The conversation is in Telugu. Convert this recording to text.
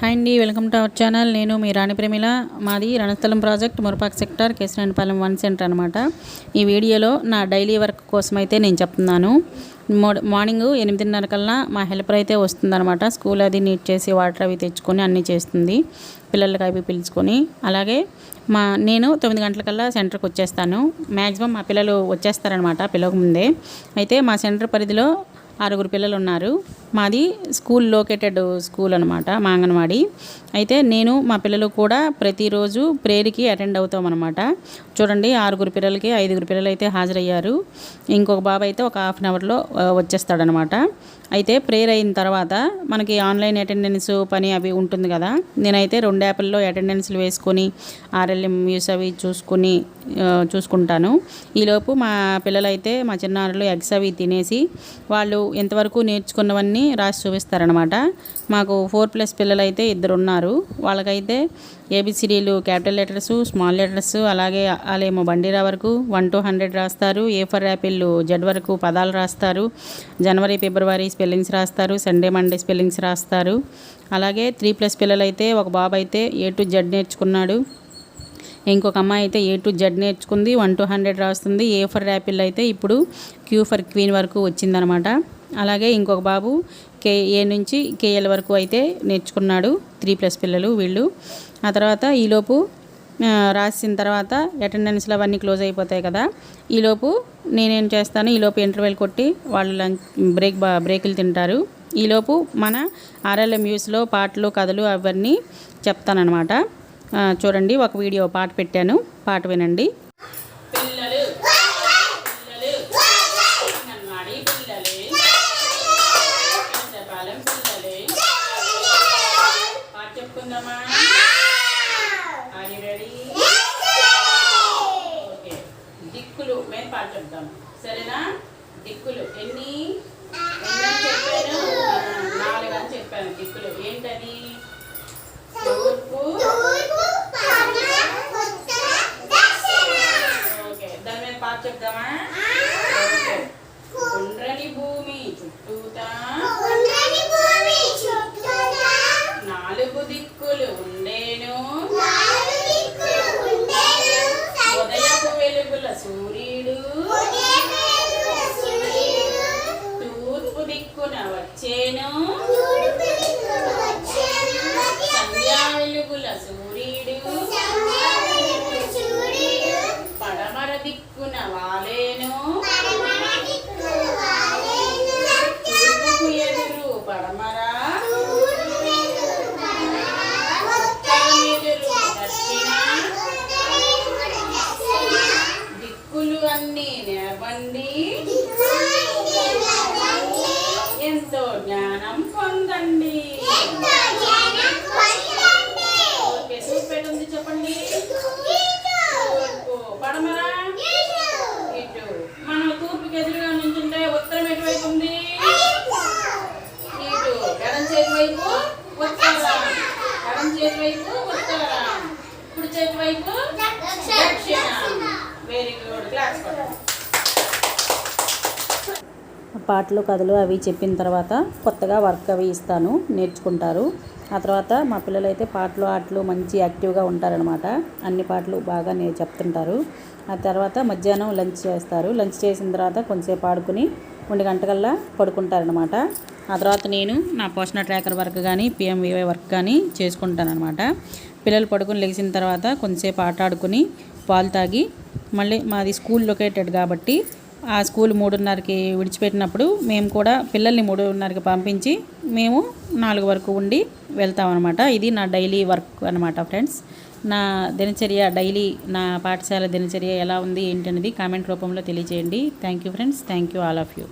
హాయ్ అండి, వెల్కమ్ టు అవర్ ఛానల్. నేను మీ రాణి ప్రేమిల. మాది రణస్థలం ప్రాజెక్ట్, మురపాక్ సెక్టార్, కేశరానిపాలెం 1 సెంటర్ అనమాట. ఈ వీడియోలో నా డైలీ వర్క్ కోసం అయితే నేను చెప్తున్నాను. మార్నింగ్ 8:30 కల్లా మా హెల్పర్ అయితే వస్తుందన్నమాట. స్కూల్ అది నీట్ చేసి వాటర్ అవి తెచ్చుకొని అన్నీ చేస్తుంది. పిల్లలకి అవి పిలుచుకొని, అలాగే నేను 9 గంటలకల్లా సెంటర్కి వచ్చేస్తాను. మ్యాక్సిమం మా పిల్లలు వచ్చేస్తారనమాట పిల్లలకు ముందే. అయితే మా సెంటర్ పరిధిలో 6 పిల్లలు ఉన్నారు. మాది స్కూల్ లొకేటెడ్ స్కూల్ అనమాట, మా అంగన్వాడి. అయితే నేను మా పిల్లలు కూడా ప్రతిరోజు ప్రేయర్కి అటెండ్ అవుతాం అనమాట. చూడండి, 6 పిల్లలకి 5 పిల్లలు అయితే హాజరయ్యారు. ఇంకొక బాబు అయితే ఒక హాఫ్ అన్ అవర్లో వచ్చేస్తాడనమాట. అయితే ప్రేయర్ అయిన తర్వాత మనకి ఆన్లైన్ అటెండెన్స్ పని అవి ఉంటుంది కదా. నేనైతే 2 యాప్ల్లో అటెండెన్స్లు వేసుకొని ఆర్ఎల్ఎం యూస్ అవి చూసుకుంటాను. ఈలోపు మా పిల్లలైతే, మా చిన్నారులు ఎగ్స్ అవి తినేసి వాళ్ళు ఎంతవరకు నేర్చుకున్నవన్నీ రాసి చూపిస్తారనమాట. మాకు 4+ పిల్లలు అయితే 2 ఉన్నారు. వాళ్ళకైతే ఏబిసిడీలు, క్యాపిటల్ లెటర్స్, స్మాల్ లెటర్స్, అలాగే వాళ్ళేమో బండిరా వరకు 1 to 100 రాస్తారు. ఏ ఫర్ యాపిల్ జెడ్ వరకు పదాలు రాస్తారు. జనవరి ఫిబ్రవరి స్పెల్లింగ్స్ రాస్తారు. సండే మండే స్పెల్లింగ్స్ రాస్తారు. అలాగే 3+ పిల్లలు అయితే, ఒక బాబు అయితే A to Z నేర్చుకున్నాడు. ఇంకొక అమ్మాయి అయితే A to Z నేర్చుకుంది. 1 to 100 రాస్తుంది. ఏ ఫర్ యాపిల్ అయితే ఇప్పుడు Q ఫర్ క్వీన్ వరకు వచ్చిందనమాట. అలాగే ఇంకొక బాబు A నుంచి KL వరకు అయితే నేర్చుకున్నాడు. 3+ పిల్లలు వీళ్ళు. ఆ తర్వాత ఈలోపు రాసిన తర్వాత అటెండెన్స్లు అవన్నీ క్లోజ్ అయిపోతాయి కదా. ఈలోపు నేనేం చేస్తాను, ఈలోపు ఇంటర్వెల్ కొట్టి వాళ్ళు బ్రేకులు తింటారు. ఈలోపు మన ఆర్ఎల్ఎం యూస్లో పాటలు, కథలు అవన్నీ చెప్తానన్నమాట. చూడండి, ఒక వీడియో పాట పెట్టాను, పాట వినండి. దిక్కులు మేము పాట చెప్తాము, సరేనా? దిక్కులు ఎన్ని చెప్పాను? 4 అని చెప్పాను. దిక్కులు ఏంటది? తూర్పు. ఓకే, దాని మీద పాట చెప్తామా? గుండ్రని భూమి చుట్టూతా 4 దిక్కులు ఉండేను. ఉదయపు వెలుగుల సూర్యుడు తూర్పు దిక్కున వచ్చేను. సంధ్యా వెలుగుల సూర్యుడు పడమర దిక్కున వాలేను. తూర్పుకు ఎదురు పడమర, ఉత్తరం ఎదురు దక్షిణ. దిక్కులు అన్నీ నేర్పండి, ఎంతో జ్ఞానం పొందండి. ఓకే, సూపర్ ఉంది. చెప్పండి. తూర్పు, పడమర ఇటు. మనం తూర్పుకి ఎదురుగా నుంచుంటే ఉత్తరం ఎటువైపు ఉంది? ఇటు. ఎడం చేతి వైపు ఉత్తరం, ఎడం చేతి వైపు ఉత్తరం, కుడి చేతి వైపు దక్షిణ. వెరీ గుడ్, క్లాస్ కొట్టండి. పాటలు, కథలు అవి చెప్పిన తర్వాత కొత్తగా వర్క్ అవి ఇస్తాను, నేర్చుకుంటారు. ఆ తర్వాత మా పిల్లలు అయితే పాటలు, ఆటలు మంచి యాక్టివ్గా ఉంటారనమాట. అన్ని పాటలు బాగా చెప్తుంటారు. ఆ తర్వాత మధ్యాహ్నం లంచ్ చేస్తారు. లంచ్ చేసిన తర్వాత కొంచెంసేపు ఆడుకుని 1 గంటకల్లా పడుకుంటారనమాట. ఆ తర్వాత నేను నా పోషణ ట్రాకర్ వర్క్ కానీ, PMVY వర్క్ కానీ చేసుకుంటానమాట. పిల్లలు పడుకుని లెగిసిన తర్వాత కొంచెంసేపు ఆట ఆడుకుని పాలు తాగి, మళ్ళీ మాది స్కూల్ లొకేటెడ్ కాబట్టి ఆ స్కూల్ 3:30కి విడిచిపెట్టినప్పుడు మేము కూడా పిల్లల్ని 3:30కి పంపించి మేము 4 వరకు ఉండి వెళ్తామన్నమాట. ఇది నా డైలీ వర్క్ అనమాట ఫ్రెండ్స్. నా దినచర్య డైలీ, నా పాఠశాల దినచర్య ఎలా ఉంది ఏంటనేది కామెంట్ రూపంలో తెలియజేయండి. Thank you friends, thank you all of you.